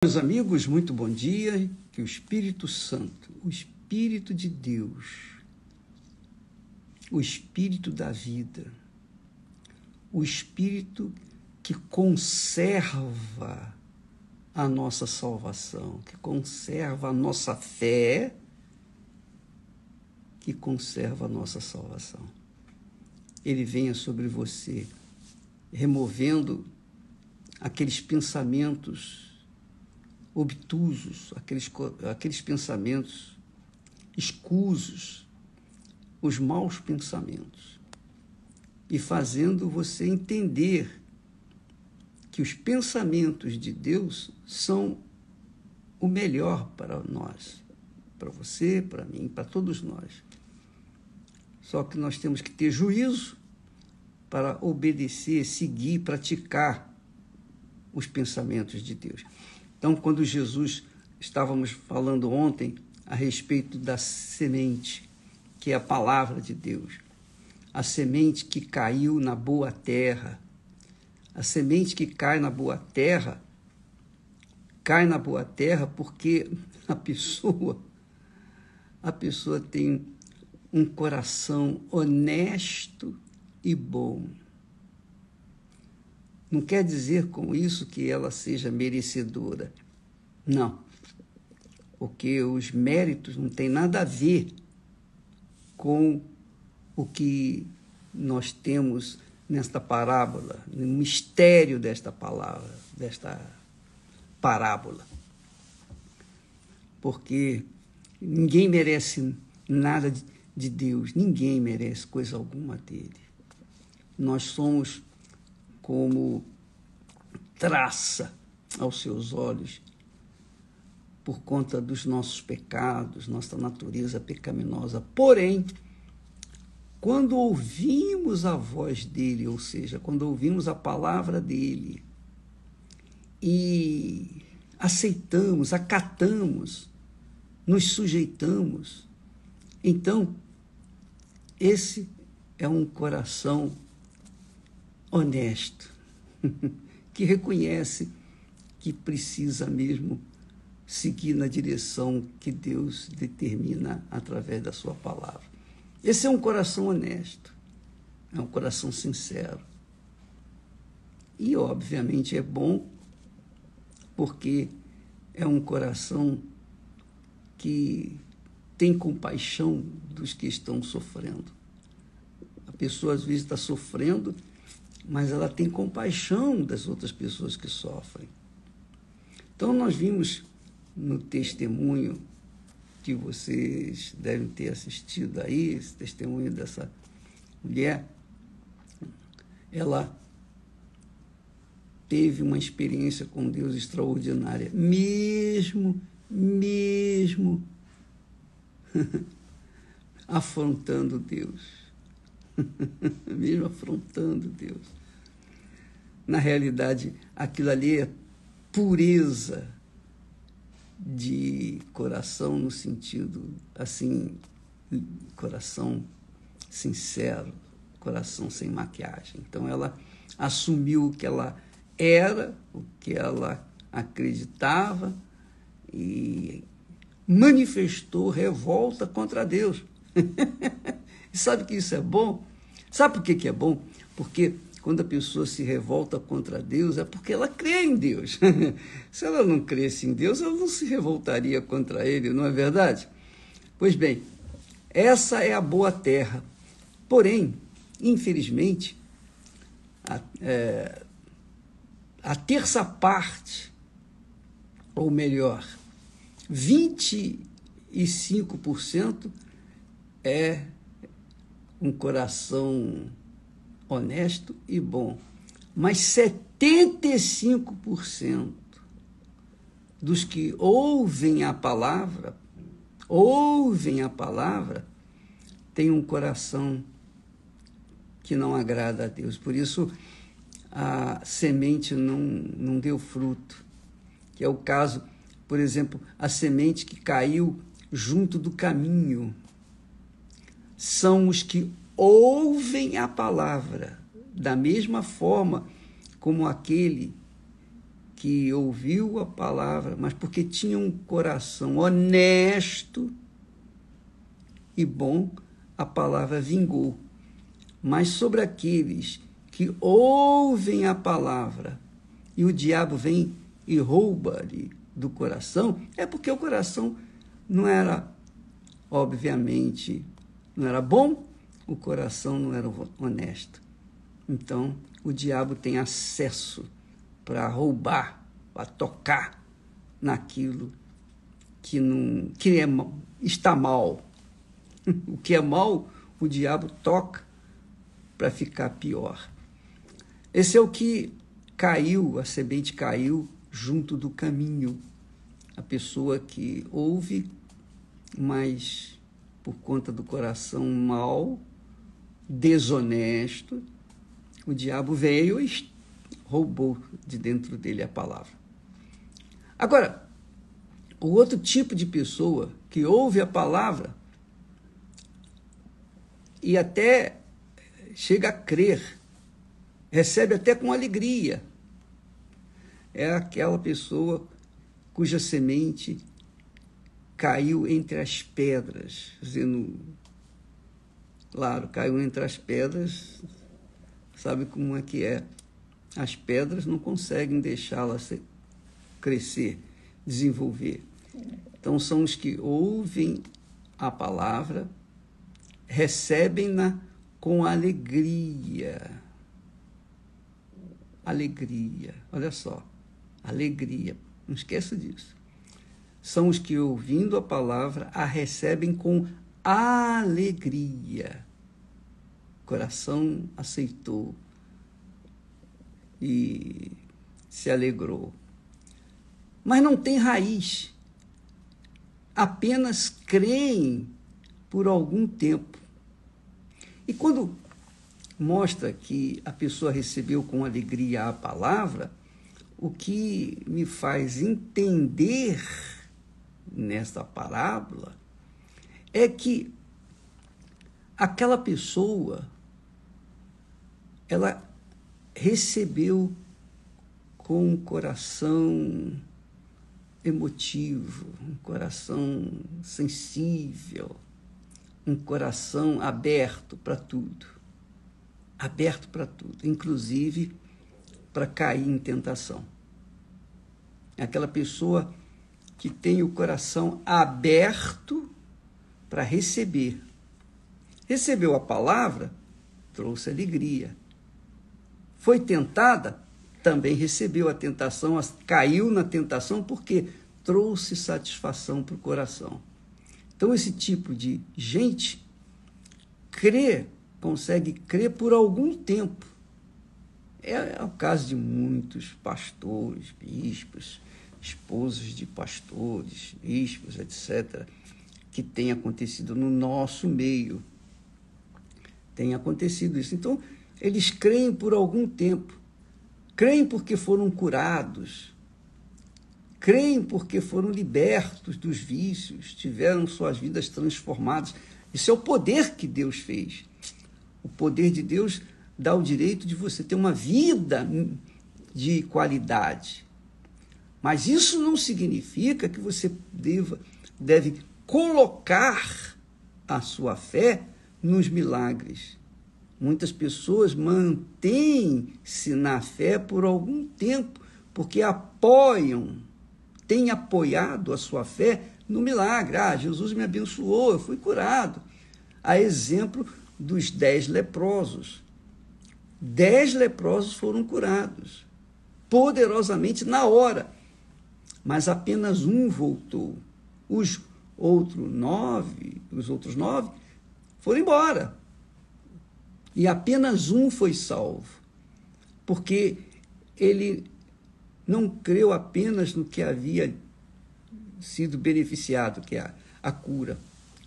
Meus amigos, muito bom dia. Que o Espírito Santo, o Espírito de Deus, o Espírito da vida, o Espírito que conserva a nossa salvação, que conserva a nossa fé, que conserva a nossa salvação. Ele venha sobre você, removendo aqueles pensamentos obtusos, aqueles pensamentos escusos, os maus pensamentos, e fazendo você entender que os pensamentos de Deus são o melhor para nós, para você, para mim, para todos nós. Só que nós temos que ter juízo para obedecer, seguir, praticar os pensamentos de Deus. Então, quando estávamos falando ontem a respeito da semente, que é a palavra de Deus, a semente que caiu na boa terra, a semente que cai na boa terra porque a pessoa tem um coração honesto e bom. Não quer dizer com isso que ela seja merecedora. Não. Porque os méritos não têm nada a ver com o que nós temos nesta parábola, no mistério desta palavra, desta parábola. Porque ninguém merece nada de Deus, ninguém merece coisa alguma dele. Nós somos como traça aos seus olhos por conta dos nossos pecados, nossa natureza pecaminosa. Porém, quando ouvimos a voz dele, ou seja, quando ouvimos a palavra dele e aceitamos, acatamos, nos sujeitamos, então esse é um coração honesto, que reconhece que precisa mesmo seguir na direção que Deus determina através da sua palavra. Esse é um coração honesto, é um coração sincero. E, obviamente, é bom porque é um coração que tem compaixão dos que estão sofrendo. A pessoa, às vezes, está sofrendo, mas ela tem compaixão das outras pessoas que sofrem. Então, nós vimos no testemunho que vocês devem ter assistido aí, esse testemunho dessa mulher, ela teve uma experiência com Deus extraordinária, mesmo afrontando Deus. Mesmo afrontando Deus. Na realidade, aquilo ali é pureza de coração, no sentido, assim, coração sincero, coração sem maquiagem. Então, ela assumiu o que ela era, o que ela acreditava e manifestou revolta contra Deus. E sabe que isso é bom? Sabe por que é bom? Porque quando a pessoa se revolta contra Deus, é porque ela crê em Deus. Se ela não cresce em Deus, ela não se revoltaria contra Ele, não é verdade? Pois bem, essa é a boa terra. Porém, infelizmente, a terça parte, ou melhor, 25% é um coração honesto e bom, mas 75% dos que ouvem a palavra, tem um coração que não agrada a Deus. Por isso, a semente não deu fruto, que é o caso, por exemplo, a semente que caiu junto do caminho. São os que ouvem a palavra da mesma forma como aquele que ouviu a palavra, mas porque tinha um coração honesto e bom, a palavra vingou. Mas sobre aqueles que ouvem a palavra e o diabo vem e rouba-lhe do coração, é porque o coração não era, obviamente, não era bom, o coração não era honesto. Então, o diabo tem acesso para roubar, para tocar naquilo que está mal. O que é mal, o diabo toca para ficar pior. Esse é o que caiu, a semente caiu junto do caminho. A pessoa que ouve, mas por conta do coração mau, desonesto, o diabo veio e roubou de dentro dele a palavra. Agora, o outro tipo de pessoa que ouve a palavra e até chega a crer, recebe até com alegria, é aquela pessoa cuja semente caiu entre as pedras, dizendo, claro, caiu entre as pedras, sabe como é que é? As pedras não conseguem deixá-la crescer, desenvolver. Então, são os que ouvem a palavra, recebem-na com alegria. Alegria, olha só, alegria, não esqueça disso. São os que, ouvindo a palavra, a recebem com alegria. O coração aceitou e se alegrou. Mas não tem raiz. Apenas creem por algum tempo. E quando mostra que a pessoa recebeu com alegria a palavra, o que me faz entender nesta parábola é que aquela pessoa, ela recebeu com um coração emotivo, um coração sensível, um coração aberto para tudo, inclusive para cair em tentação. É aquela pessoa que tem o coração aberto para receber. Recebeu a palavra, trouxe alegria. Foi tentada, também recebeu a tentação, caiu na tentação porque trouxe satisfação para o coração. Então, esse tipo de gente consegue crer por algum tempo. É o caso de muitos pastores, bispos, esposos de pastores, bispos, etc., que tem acontecido no nosso meio. Tem acontecido isso. Então, eles creem por algum tempo. Creem porque foram curados. Creem porque foram libertos dos vícios, tiveram suas vidas transformadas. Isso é o poder que Deus fez. O poder de Deus dá o direito de você ter uma vida de qualidade. Mas isso não significa que você deve colocar a sua fé nos milagres. Muitas pessoas mantêm-se na fé por algum tempo, porque têm apoiado a sua fé no milagre. Jesus me abençoou, eu fui curado. A exemplo dos 10 leprosos. 10 leprosos foram curados, poderosamente na hora, mas apenas um voltou. Os outros 9 foram embora. E apenas um foi salvo, porque ele não creu apenas no que havia sido beneficiado, que é a cura,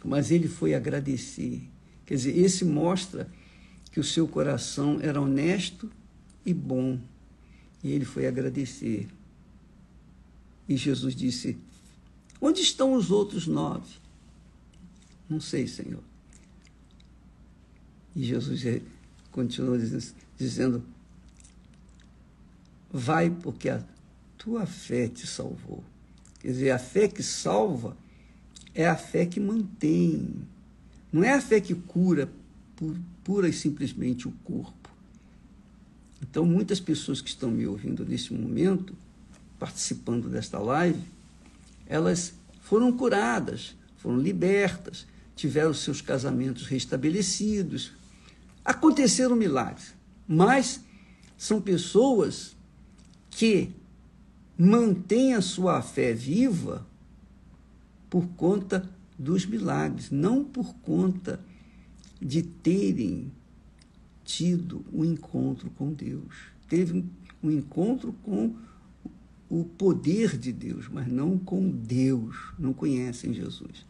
mas ele foi agradecer. Quer dizer, esse mostra que o seu coração era honesto e bom, e ele foi agradecer. E Jesus disse, onde estão os outros 9? Não sei, Senhor. E Jesus continuou dizendo, vai porque a tua fé te salvou. Quer dizer, a fé que salva é a fé que mantém. Não é a fé que cura pura e simplesmente o corpo. Então, muitas pessoas que estão me ouvindo nesse momento, participando desta live, elas foram curadas, foram libertas, tiveram seus casamentos restabelecidos, aconteceram milagres, mas são pessoas que mantêm a sua fé viva por conta dos milagres, não por conta de terem tido um encontro com Deus. Teve um encontro com o poder de Deus, mas não com Deus, não conhecem Jesus.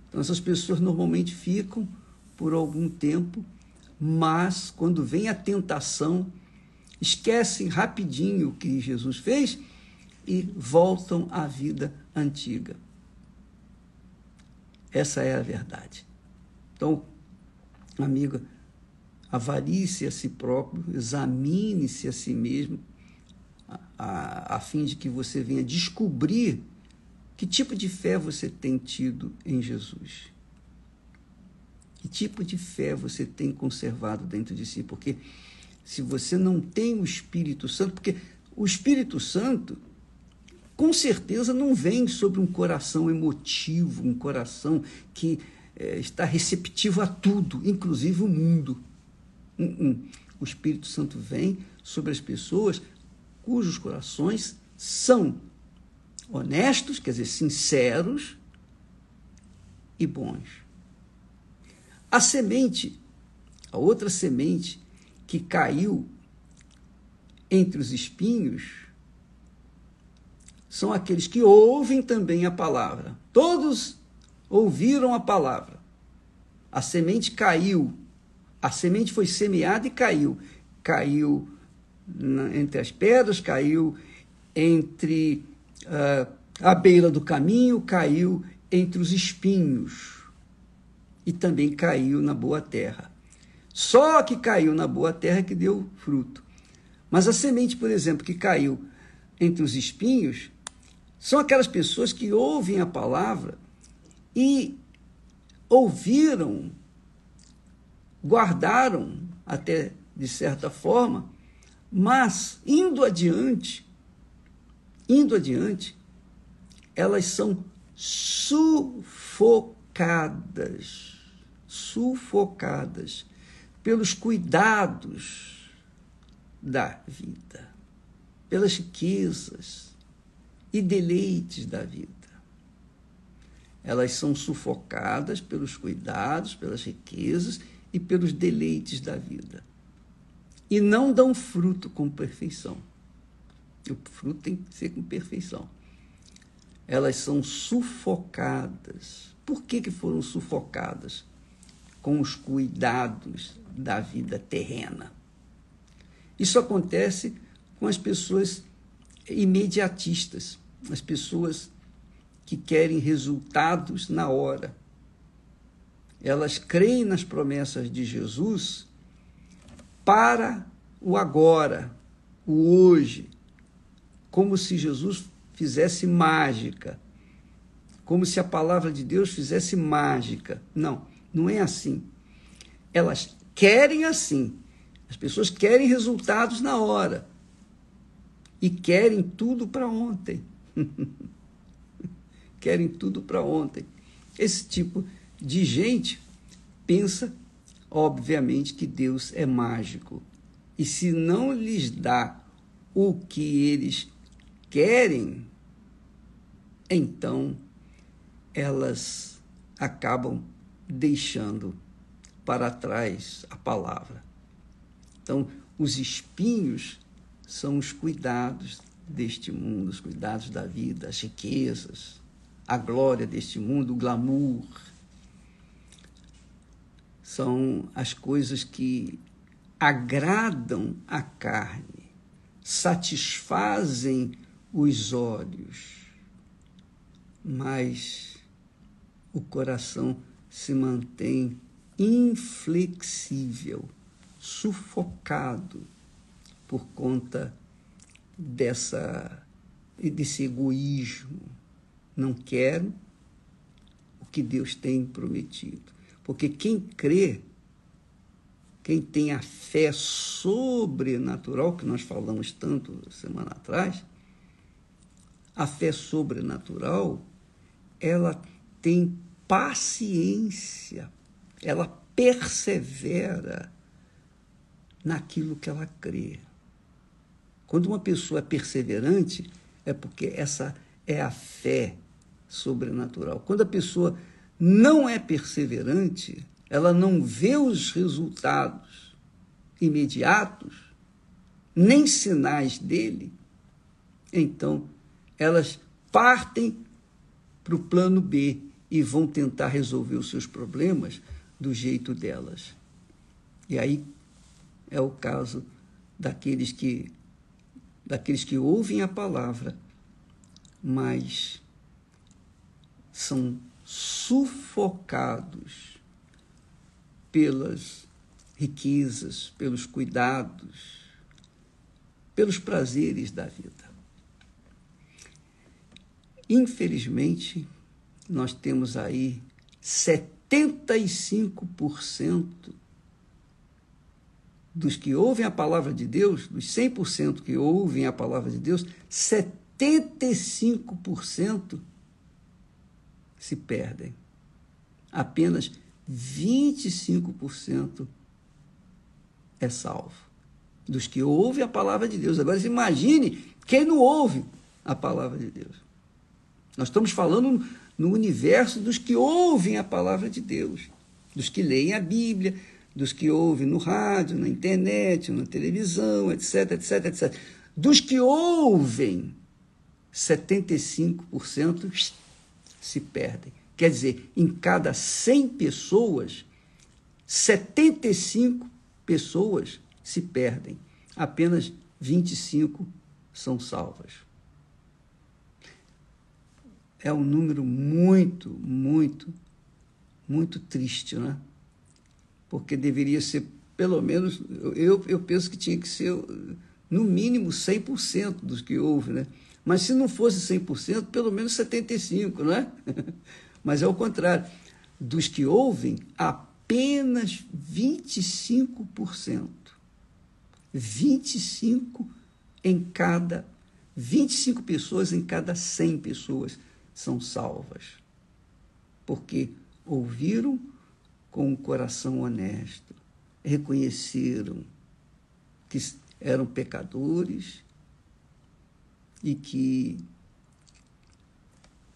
Então, essas pessoas normalmente ficam por algum tempo, mas quando vem a tentação, esquecem rapidinho o que Jesus fez e voltam à vida antiga. Essa é a verdade. Então, amiga, avalie-se a si próprio, examine-se a si mesmo, a fim de que você venha descobrir que tipo de fé você tem tido em Jesus. Que tipo de fé você tem conservado dentro de si. Porque se você não tem o Espírito Santo, porque o Espírito Santo, com certeza, não vem sobre um coração emotivo, um coração que está receptivo a tudo, inclusive o mundo. O Espírito Santo vem sobre as pessoas cujos corações são honestos, quer dizer, sinceros e bons. A semente, a outra semente que caiu entre os espinhos, são aqueles que ouvem também a palavra. Todos ouviram a palavra. A semente caiu. A semente foi semeada e caiu. Caiu entre as pedras, caiu entre a beira do caminho, caiu entre os espinhos e também caiu na boa terra. Só que caiu na boa terra que deu fruto. Mas a semente, por exemplo, que caiu entre os espinhos, são aquelas pessoas que ouvem a palavra e ouviram, guardaram até de certa forma, mas indo adiante, elas são sufocadas pelos cuidados da vida, pelas riquezas e deleites da vida. Elas são sufocadas pelos cuidados, pelas riquezas e pelos deleites da vida. E não dão fruto com perfeição. O fruto tem que ser com perfeição. Elas são sufocadas. Por que foram sufocadas? Com os cuidados da vida terrena. Isso acontece com as pessoas imediatistas, as pessoas que querem resultados na hora. Elas creem nas promessas de Jesus para o agora, o hoje, como se Jesus fizesse mágica, como se a palavra de Deus fizesse mágica. Não, não é assim. Elas querem assim. As pessoas querem resultados na hora e querem tudo para ontem. Querem tudo para ontem. Esse tipo de gente pensa, obviamente, que Deus é mágico. E se não lhes dá o que eles querem, então elas acabam deixando para trás a palavra. Então, os espinhos são os cuidados deste mundo, os cuidados da vida, as riquezas, a glória deste mundo, o glamour. São as coisas que agradam a carne, satisfazem os olhos, mas o coração se mantém inflexível, sufocado por conta dessa desse egoísmo. Não quero o que Deus tem prometido. Porque quem crê, quem tem a fé sobrenatural, que nós falamos tanto semana atrás, a fé sobrenatural, ela tem paciência, ela persevera naquilo que ela crê. Quando uma pessoa é perseverante, é porque essa é a fé sobrenatural. Quando a pessoa não é perseverante, ela não vê os resultados imediatos, nem sinais dele, então elas partem para o plano B e vão tentar resolver os seus problemas do jeito delas. E aí é o caso daqueles que ouvem a palavra, mas são sufocados pelas riquezas, pelos cuidados, pelos prazeres da vida. Infelizmente, nós temos aí 75% dos que ouvem a palavra de Deus, dos 100% que ouvem a palavra de Deus, 75% se perdem. Apenas 25% é salvo. Dos que ouvem a palavra de Deus. Agora, imagine quem não ouve a palavra de Deus. Nós estamos falando no universo dos que ouvem a palavra de Deus, dos que leem a Bíblia, dos que ouvem no rádio, na internet, na televisão, etc, etc, etc. Dos que ouvem, 75% se perdem. Quer dizer, em cada 100 pessoas, 75 pessoas se perdem. Apenas 25 são salvas. É um número muito, muito, muito triste, né? Porque deveria ser, pelo menos, eu penso que tinha que ser, no mínimo, 100% dos que ouvem, né? Mas se não fosse 100%, pelo menos 75%, não é? Mas é o contrário. Dos que ouvem, apenas 25%. 25 pessoas em cada 100 pessoas são salvas. Porque ouviram com um coração honesto, reconheceram que eram pecadores e que,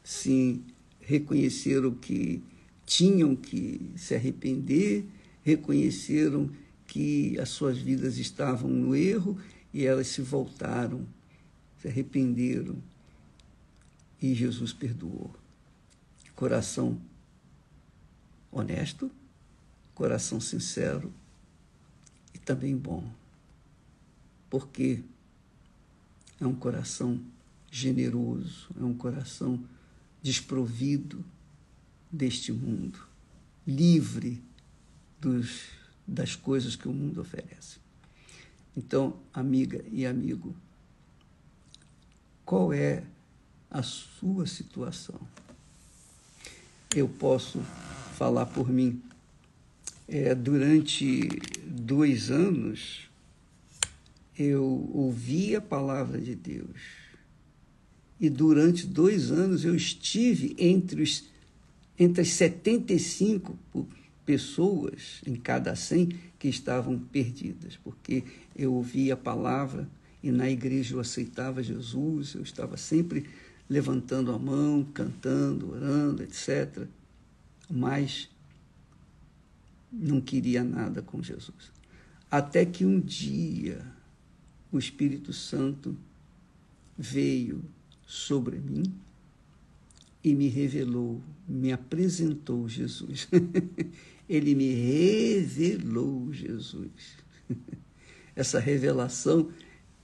sim, reconheceram que tinham que se arrepender, reconheceram que as suas vidas estavam no erro e elas se voltaram, se arrependeram e Jesus perdoou. Coração honesto, coração sincero e também bom, porque é um coração generoso, é um coração desprovido deste mundo, livre das coisas que o mundo oferece. Então, amiga e amigo, qual é a sua situação? Eu posso falar por mim. Durante 2 anos, eu ouvi a palavra de Deus. E durante 2 anos eu estive entre as 75 pessoas em cada 100 que estavam perdidas, porque eu ouvia a palavra e na igreja eu aceitava Jesus, eu estava sempre levantando a mão, cantando, orando, etc. Mas não queria nada com Jesus. Até que um dia o Espírito Santo veio sobre mim e me revelou, me apresentou Jesus. Ele me revelou Jesus. Essa revelação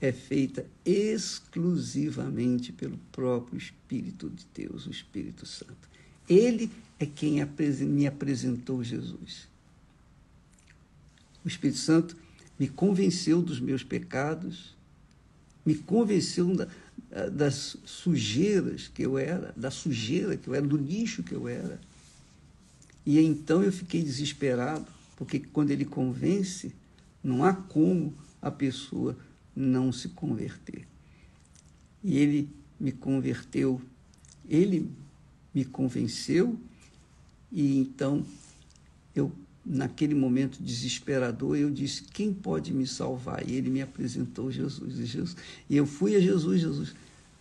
é feita exclusivamente pelo próprio Espírito de Deus, o Espírito Santo. Ele é quem me apresentou Jesus. O Espírito Santo me convenceu dos meus pecados, me convenceu das sujeiras que eu era, da sujeira que eu era, do lixo que eu era. E então eu fiquei desesperado, porque quando ele convence, não há como a pessoa não se converter. E ele me converteu, ele me convenceu, e então eu, naquele momento desesperador, eu disse: quem pode me salvar? E ele me apresentou Jesus. E eu fui a Jesus, Jesus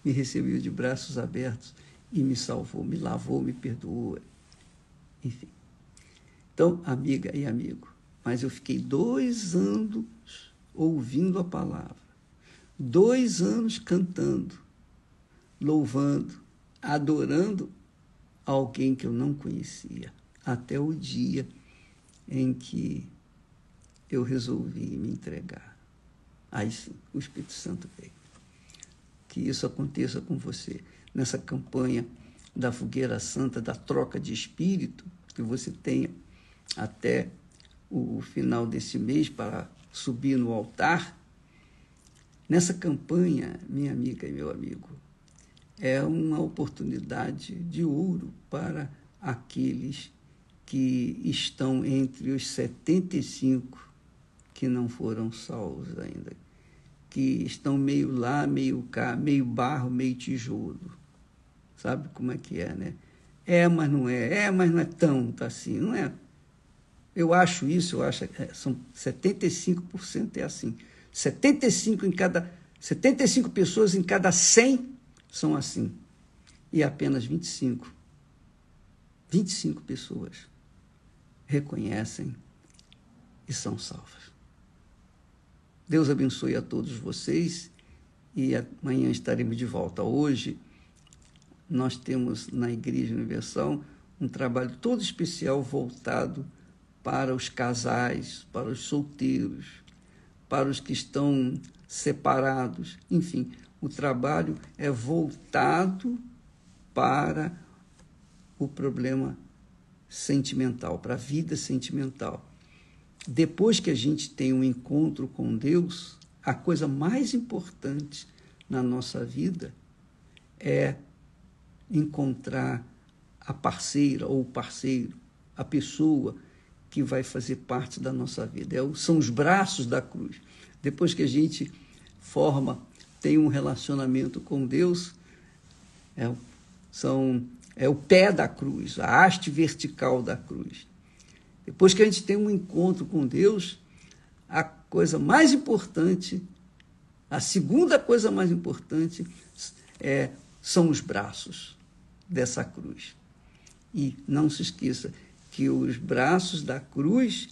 me recebeu de braços abertos e me salvou, me lavou, me perdoou. Enfim. Então, amiga e amigo, mas eu fiquei 2 anos ouvindo a palavra, 2 anos cantando, louvando, adorando alguém que eu não conhecia, até o dia em que eu resolvi me entregar. Aí sim, o Espírito Santo veio. Que isso aconteça com você, nessa campanha da Fogueira Santa, da troca de espírito, que você tenha até o final desse mês para subir no altar. Nessa campanha, minha amiga e meu amigo, é uma oportunidade de ouro para aqueles que estão entre os 75 que não foram salvos ainda, que estão meio lá, meio cá, meio barro, meio tijolo. Sabe como é que é, né? Mas não é, mas não é tanto assim, não é? Eu acho isso, são 75% é assim. 75 pessoas em cada 100 são assim. E apenas 25 pessoas reconhecem e são salvas. Deus abençoe a todos vocês e amanhã estaremos de volta. Hoje nós temos na Igreja Universal um trabalho todo especial voltado para os casais, para os solteiros, para os que estão separados. Enfim, o trabalho é voltado para o problema sentimental, para a vida sentimental. Depois que a gente tem um encontro com Deus, a coisa mais importante na nossa vida é encontrar a parceira ou o parceiro, a pessoa que vai fazer parte da nossa vida. São os braços da cruz. Depois que a gente tem um relacionamento com Deus, é o pé da cruz, a haste vertical da cruz. Depois que a gente tem um encontro com Deus, a coisa mais importante, a segunda coisa mais importante são os braços dessa cruz. E não se esqueça que os braços da cruz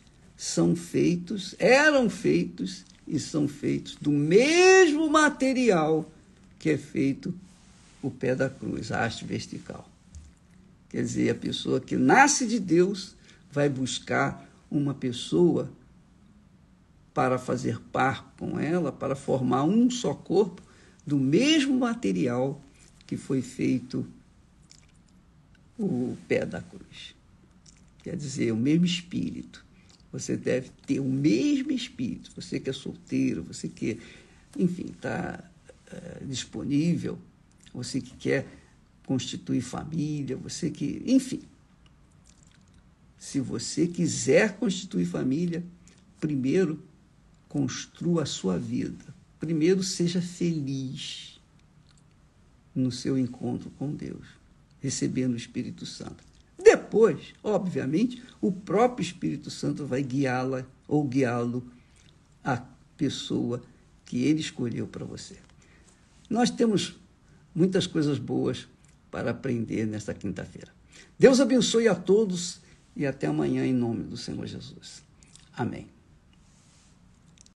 eram feitos e são feitos do mesmo material que é feito o pé da cruz, a haste vertical. Quer dizer, a pessoa que nasce de Deus vai buscar uma pessoa para fazer par com ela, para formar um só corpo, do mesmo material que foi feito o pé da cruz. Quer dizer, o mesmo espírito. Você deve ter o mesmo espírito. Você que é solteiro, você que, enfim, está disponível, você que quer constituir família, você que, enfim. Se você quiser constituir família, primeiro construa a sua vida. Primeiro seja feliz no seu encontro com Deus, recebendo o Espírito Santo. Depois, obviamente, o próprio Espírito Santo vai guiá-la ou guiá-lo à pessoa que ele escolheu para você. Nós temos muitas coisas boas para aprender nesta quinta-feira. Deus abençoe a todos e até amanhã em nome do Senhor Jesus. Amém.